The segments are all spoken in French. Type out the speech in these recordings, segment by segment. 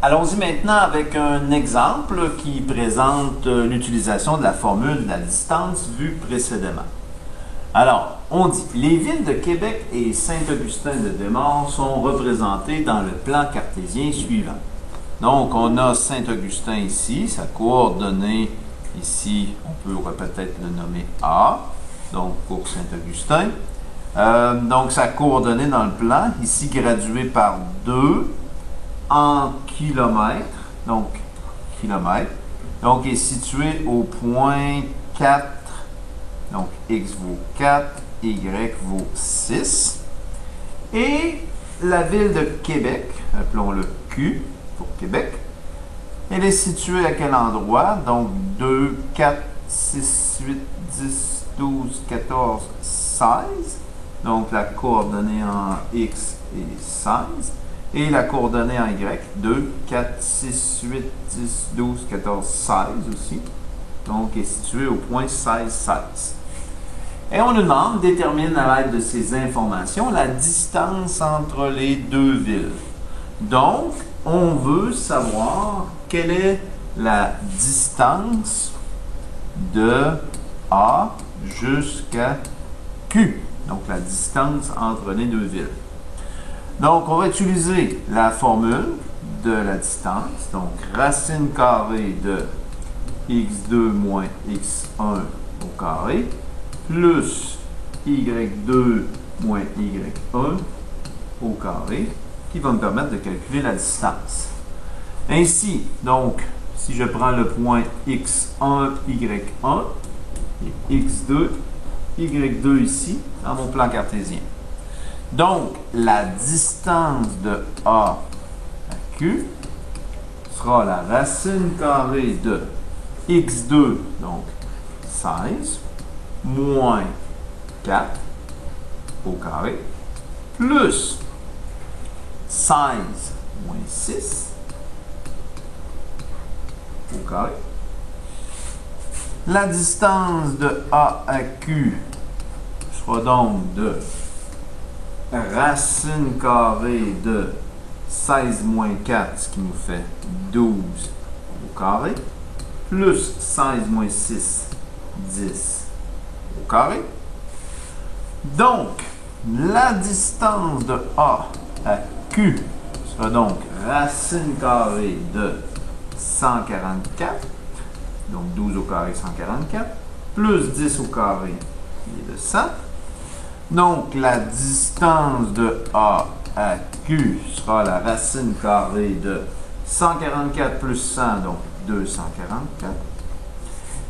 Allons-y maintenant avec un exemple qui présente l'utilisation de la formule de la distance vue précédemment. Alors, on dit, les villes de Québec et Saint-Augustin-de-Desmaures sont représentées dans le plan cartésien suivant. Donc, on a Saint-Augustin ici, sa coordonnée ici, on peut peut-être le nommer A, donc pour Saint-Augustin. Donc, sa coordonnée dans le plan, ici graduée par 2 en kilomètres, donc kilomètres, donc est situé au point 4, donc x vaut 4, y vaut 6, et la ville de Québec, appelons-le Q pour Québec, elle est située à quel endroit? Donc 2, 4, 6, 8, 10, 12, 14, 16, donc la coordonnée en x est 16, et la coordonnée en Y, 2, 4, 6, 8, 10, 12, 14, 16 aussi. Donc, est situé au point 16, 16. Et on nous demande, détermine à l'aide de ces informations la distance entre les deux villes. Donc, on veut savoir quelle est la distance de A jusqu'à Q. Donc, la distance entre les deux villes. Donc, on va utiliser la formule de la distance. Donc, racine carrée de x2 moins x1 au carré, plus y2 moins y1 au carré, qui va me permettre de calculer la distance. Ainsi, donc, si je prends le point x1, y1, et x2, y2 ici, dans mon plan cartésien. Donc, la distance de A à Q sera la racine carrée de x2, donc 16, moins 4 au carré, plus 16 moins 6 au carré. La distance de A à Q sera donc de racine carrée de 16 moins 4, ce qui nous fait 12 au carré, plus 16 moins 6, 10 au carré. Donc, la distance de A à Q sera donc racine carrée de 144, donc 12 au carré, 144, plus 10 au carré, qui est de 100. Donc, la distance de A à Q sera la racine carrée de 144 plus 100, donc 244.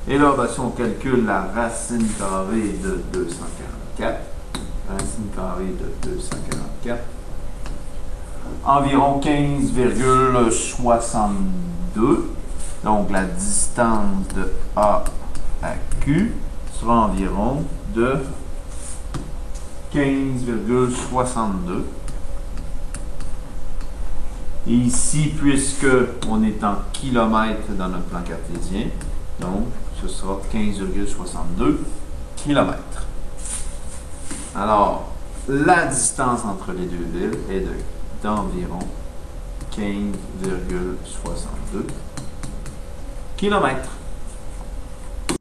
Et là, si on calcule la racine carrée de 244, racine carrée de 244, environ 15,62. Donc, la distance de A à Q sera environ de 15,62. Et ici, puisque on est en kilomètres dans notre plan cartésien, donc ce sera 15,62 kilomètres. Alors, la distance entre les deux villes est d'environ 15,62 kilomètres.